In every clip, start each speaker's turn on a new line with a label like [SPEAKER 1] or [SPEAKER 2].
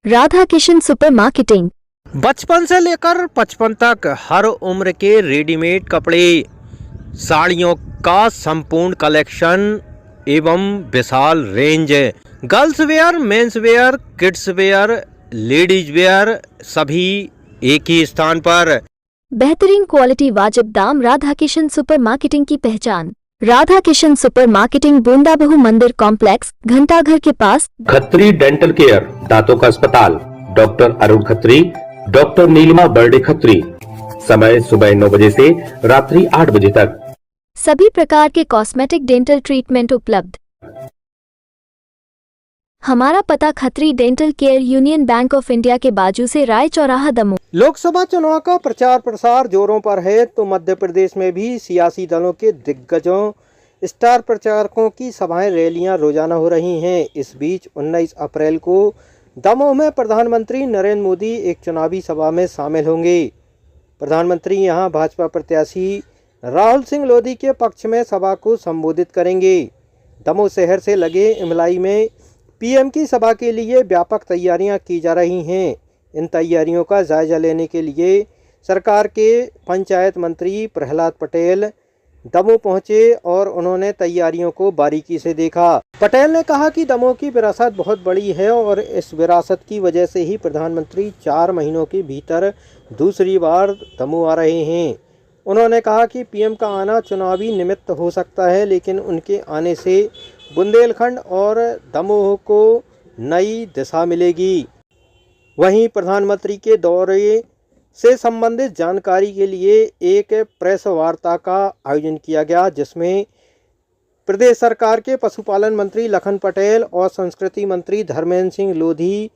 [SPEAKER 1] Radha Kishan super marketing.
[SPEAKER 2] बचपन से लेकर 55 तक हर उम्र के रेडीमेड कपड़े, साड़ियों का संपूर्ण कलेक्शन एवं विशाल range. Girls wear, men's wear, kids wear, ladies wear सभी एक ही स्थान पर।
[SPEAKER 1] बेहतरीन क्वालिटी, वाजिब दाम। राधा किशन सुपर मार्केटिंग की पहचान। राधा किशन सुपर मार्केटिंग, बूंदा बहु मंदिर कॉम्प्लेक्स, घंटाघर के पास।
[SPEAKER 3] खत्री डेंटल केयर, दांतों का अस्पताल, डॉक्टर अरुण खत्री, डॉक्टर नीलिमा बर्डे खत्री। समय सुबह 9 बजे से रात्रि 8 बजे तक।
[SPEAKER 1] सभी प्रकार के कॉस्मेटिक डेंटल ट्रीटमेंट उपलब्ध। हमारा पता Khatri dental care, union bank of India के बाजू से, राय चौराहा, दमोह।
[SPEAKER 2] लोकसभा चुनाव का प्रचार प्रसार जोरों पर है तो मध्य प्रदेश में भी सियासी दलों के दिग्गजों, स्टार प्रचारकों की सभाएं, रैलियां रोजाना हो रही हैं। इस बीच 19 अप्रैल को दमोह में प्रधानमंत्री नरेंद्र मोदी एक चुनावी सभा में शामिल होंगे। प्रधानमंत्री यहां भाजपा प्रत्याशी राहुल सिंह लोधी के पक्ष में सभा को संबोधित करेंगे। दमोह शहर से लगे इमलाई में पीएम की सभा के लिए व्यापक तैयारियां की जा रही हैं। इन तैयारियों का जायजा लेने के लिए सरकार के पंचायत मंत्री प्रहलाद पटेल दमोह पहुंचे और उन्होंने तैयारियों को बारीकी से देखा। पटेल ने कहा कि दमोह की विरासत बहुत बड़ी है और इस विरासत की वजह से ही प्रधानमंत्री 4 महीनों के भीतर दूसरी बार दमोह आ रहे हैं। उन्होंने कहा कि पीएम का आना चुनावी निमित्त हो सकता है, लेकिन उनके आने से बुंदेलखंड और दमोह को नई दिशा मिलेगी। वहीं प्रधानमंत्री के दौरे से संबंधित जानकारी के लिए एक प्रेस वार्ता का आयोजन किया गया, जिसमें प्रदेश सरकार के पशुपालन मंत्री लखन पटेल और संस्कृति मंत्री धर्मेंद्र सिंह लोधी,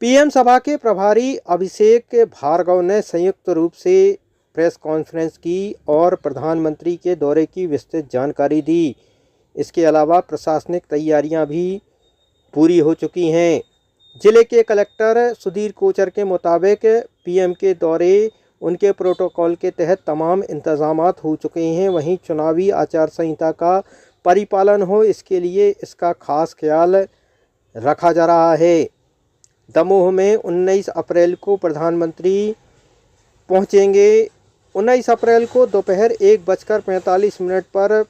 [SPEAKER 2] पीएम सभा के प्रभारी अभिषेक भार्गव ने संयुक्त रूप से प्रेस कॉन्फ्रेंस की और प्रधानमंत्री के दौरे की विस्तृत जानकारी दी। इसके अलावा प्रशासनिक तैयारियां भी पूरी हो चुकी हैं। जिले के कलेक्टर सुधीर कोचर के मुताबिक पीएम के दौरे उनके प्रोटोकॉल के तहत तमाम इंतजामात हो चुके हैं। वहीं चुनावी आचार संहिता का परिपालन हो, इसके लिए इसका खास ख्याल रखा जा रहा है। दमोह में 19 अप्रैल को प्रधानमंत्री पहुंचेंगे। 19 अप्रैल को दोपहर 1:45 पर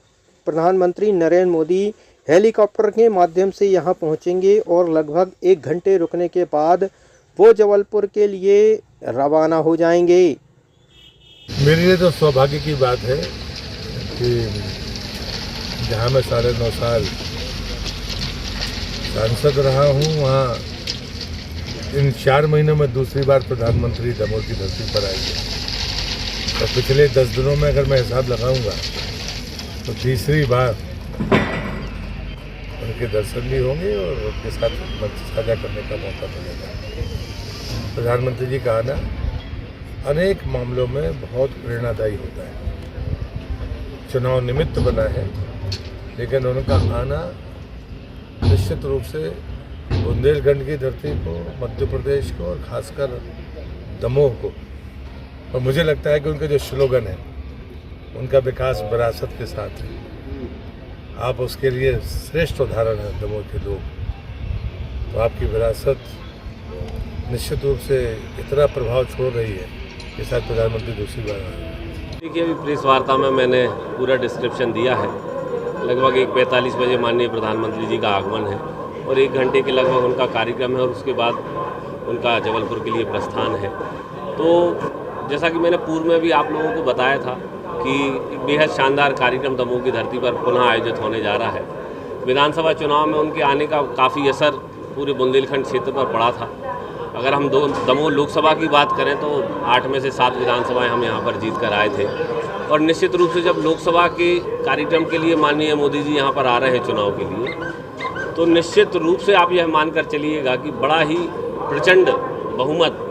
[SPEAKER 2] प्रधानमंत्री नरेंद्र मोदी हेलीकॉप्टर के माध्यम से यहां पहुंचेंगे और लगभग 1 घंटे रुकने के बाद वो जबलपुर के लिए रवाना हो जाएंगे।
[SPEAKER 4] मेरे लिए तो सौभाग्य की बात है कि जहां मैं 9.5 साल सांसद रहा हूं, वहां इन 4 महीनों में दूसरी बार प्रधानमंत्री दमोह की धरती पर आएंगे। तो पिछले 10 दिनों में अगर मैं हिसाब लगाऊंगा तो तीसरी बार उनके दर्शन भी होंगे और उनके साथ साझा करने का मौका मिलेगा। प्रधानमंत्री जी का आना अनेक मामलों में बहुत प्रेरणादायी होता है। चुनाव निमित्त बना है, लेकिन उनका आना निश्चित रूप से बुंदेलखंड की धरती को, मध्य प्रदेश को और खासकर दमोह को, और मुझे लगता है कि उनका जो स्लोगन है, उनका विकास विरासत के साथ है, आप उसके लिए श्रेष्ठ उदाहरण हैं दमोह के लोग। तो आपकी विरासत निश्चित रूप से इतना प्रभाव छोड़ रही है कि शायद प्रधानमंत्री दूसरी बार आए।
[SPEAKER 5] देखिए, अभी प्रेस वार्ता में मैंने पूरा डिस्क्रिप्शन दिया है। लगभग 1:45 बजे माननीय प्रधानमंत्री जी का आगमन है और 1 घंटे के लगभग उनका कार्यक्रम है और उसके बाद उनका जबलपुर के लिए प्रस्थान है। तो जैसा कि मैंने पूर्व में भी आप लोगों को बताया था कि एक बेहद शानदार कार्यक्रम दमोह की धरती पर पुनः आयोजित होने जा रहा है। विधानसभा चुनाव में उनके आने का काफ़ी असर पूरे बुंदेलखंड क्षेत्र पर पड़ा था। अगर हम दमोह लोकसभा की बात करें तो 8 में से 7 विधानसभाएं हम यहाँ पर जीत कर आए थे और निश्चित रूप से जब लोकसभा के कार्यक्रम के लिए माननीय मोदी जी यहाँ पर आ रहे हैं चुनाव के लिए, तो निश्चित रूप से आप यह मानकर चलिएगा कि बड़ा ही प्रचंड बहुमत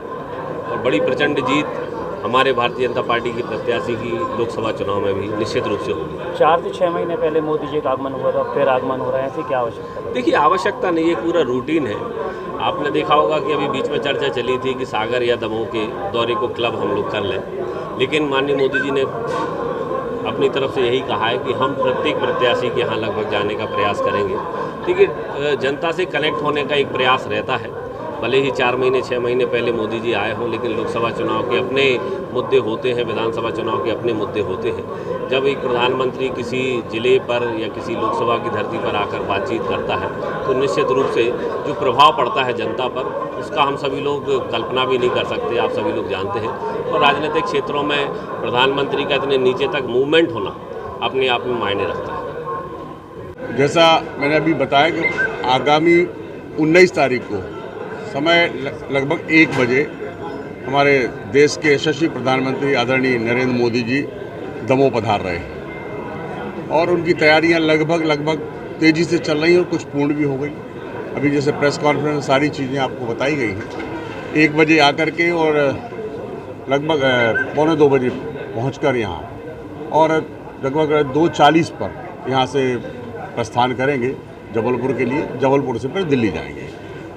[SPEAKER 5] और बड़ी प्रचंड जीत हमारे भारतीय जनता पार्टी की प्रत्याशी की लोकसभा चुनाव में भी निश्चित रूप से होगी।
[SPEAKER 6] 4 से 6 महीने पहले मोदी जी का आगमन हुआ था, फिर आगमन हो रहा है, ऐसी क्या आवश्यकता है?
[SPEAKER 5] देखिए, आवश्यकता नहीं है, पूरा रूटीन है। आपने देखा होगा कि अभी बीच में चर्चा चली थी कि सागर या दमोह के दौरे को क्लब हम लोग कर लें, लेकिन माननीय मोदी जी ने अपनी तरफ से यही कहा है कि हम प्रत्येक प्रत्याशी के यहाँ लगभग जाने का प्रयास करेंगे। देखिए, जनता से कनेक्ट होने का एक प्रयास रहता है भले ही 4 महीने 6 महीने पहले मोदी जी आए हों, लेकिन लोकसभा चुनाव के अपने मुद्दे होते हैं, विधानसभा चुनाव के अपने मुद्दे होते हैं। जब एक प्रधानमंत्री किसी ज़िले पर या किसी लोकसभा की धरती पर आकर बातचीत करता है तो निश्चित रूप से जो प्रभाव पड़ता है जनता पर, उसका हम सभी लोग कल्पना भी नहीं कर सकते, आप सभी लोग जानते हैं। और राजनीतिक क्षेत्रों में प्रधानमंत्री का इतने नीचे तक मूवमेंट होना अपने आप में मायने रखता है।
[SPEAKER 7] जैसा मैंने अभी बताया कि आगामी 19 तारीख को समय लगभग 1 बजे हमारे देश के यशस्वी प्रधानमंत्री आदरणीय नरेंद्र मोदी जी दमोह पधार रहे हैं और उनकी तैयारियां लगभग तेज़ी से चल रही हैं और कुछ पूर्ण भी हो गई। अभी जैसे प्रेस कॉन्फ्रेंस में सारी चीज़ें आपको बताई गई हैं। 1 बजे आकर के और लगभग 1:45 बजे पहुँचकर यहाँ और लगभग 2:40 पर यहाँ से प्रस्थान करेंगे जबलपुर के लिए। जबलपुर से फिर दिल्ली जाएंगे।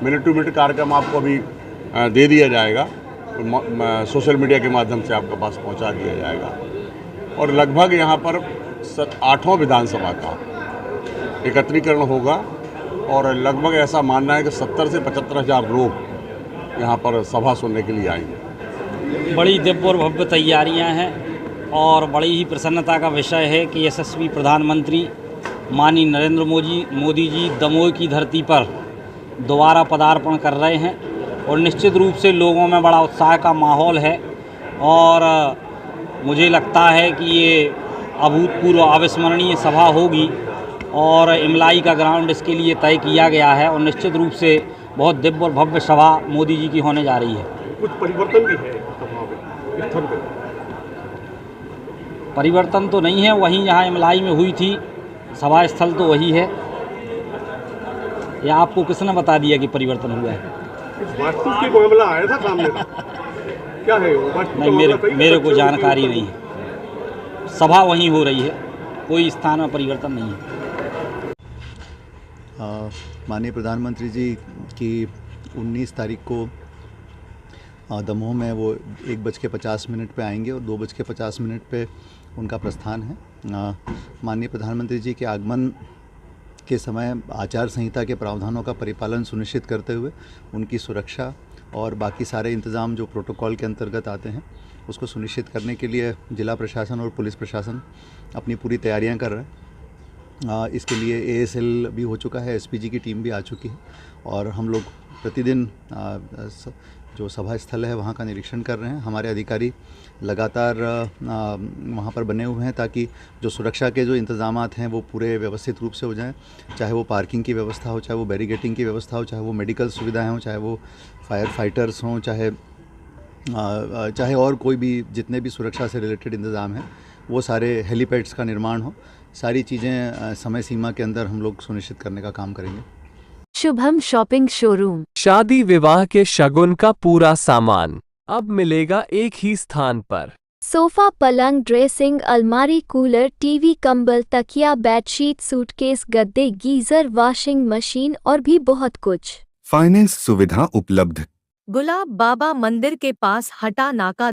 [SPEAKER 7] मिनट टू मिनट कार्यक्रम आपको अभी दे दिया जाएगा, सोशल मीडिया के माध्यम से आपके पास पहुंचा दिया जाएगा। और लगभग यहाँ पर 8वां विधानसभा का एकत्रीकरण होगा और लगभग ऐसा मानना है कि 70 से 75 हज़ार लोग यहाँ पर सभा सुनने के लिए आएंगे।
[SPEAKER 6] बड़ी दिव्य और भव्य तैयारियां हैं और बड़ी ही प्रसन्नता का विषय है कि यशस्वी प्रधानमंत्री माननीय नरेंद्र मोदी जी दमोह की धरती पर दोबारा पदार्पण कर रहे हैं और निश्चित रूप से लोगों में बड़ा उत्साह का माहौल है और मुझे लगता है कि ये अभूतपूर्व अविस्मरणीय सभा होगी और इमलाई का ग्राउंड इसके लिए तय किया गया है और निश्चित रूप से बहुत दिव्य और भव्य सभा मोदी जी की होने जा रही है।
[SPEAKER 8] कुछ परिवर्तन भी है स्थल पे?
[SPEAKER 6] परिवर्तन तो नहीं है, वहीं जहाँ इमलाई में हुई थी सभा स्थल तो वही है। या आपको किसने बता दिया कि परिवर्तन हुआ है?
[SPEAKER 8] वास्तु की मामला आया था सामने का, क्या है वो?
[SPEAKER 6] नहीं, मेरे को जानकारी नहीं है। सभा वहीं हो रही है, कोई स्थान में परिवर्तन नहीं है।
[SPEAKER 9] माननीय प्रधानमंत्री जी की 19 तारीख को दमोह में वो 1:50 पे आएंगे और 2:50 पे उनका प्रस्थान है। माननीय प्रधानमंत्री जी के आगमन के समय आचार संहिता के प्रावधानों का परिपालन सुनिश्चित करते हुए उनकी सुरक्षा और बाकी सारे इंतज़ाम जो प्रोटोकॉल के अंतर्गत आते हैं उसको सुनिश्चित करने के लिए जिला प्रशासन और पुलिस प्रशासन अपनी पूरी तैयारियां कर रहा है। इसके लिए ASL भी हो चुका है, SPG की टीम भी आ चुकी है और हम लोग प्रतिदिन जो सभा स्थल है वहाँ का निरीक्षण कर रहे हैं। हमारे अधिकारी लगातार वहाँ पर बने हुए हैं ताकि जो सुरक्षा के जो इंतज़ामात हैं वो पूरे व्यवस्थित रूप से हो जाएं, चाहे वो पार्किंग की व्यवस्था हो, चाहे वो बैरिकेटिंग की व्यवस्था हो, चाहे वो मेडिकल सुविधाएं हों, चाहे वो फायर फाइटर्स हों, चाहे और कोई भी जितने भी सुरक्षा से रिलेटेड इंतज़ाम हैं वो सारे हेलीपैड्स का निर्माण हो, सारी चीज़ें समय सीमा के अंदर हम लोग सुनिश्चित करने का काम करेंगे।
[SPEAKER 1] शुभम शॉपिंग शोरूम,
[SPEAKER 10] शादी विवाह के शगुन का पूरा सामान अब मिलेगा एक ही स्थान पर।
[SPEAKER 1] सोफा, पलंग, ड्रेसिंग, अलमारी, कूलर, टीवी, कंबल, तकिया, बेडशीट, सूटकेस, गद्दे, गीजर, वॉशिंग मशीन और भी बहुत कुछ।
[SPEAKER 11] फाइनेंस सुविधा उपलब्ध।
[SPEAKER 12] गुलाब बाबा मंदिर के पास हटा नाका।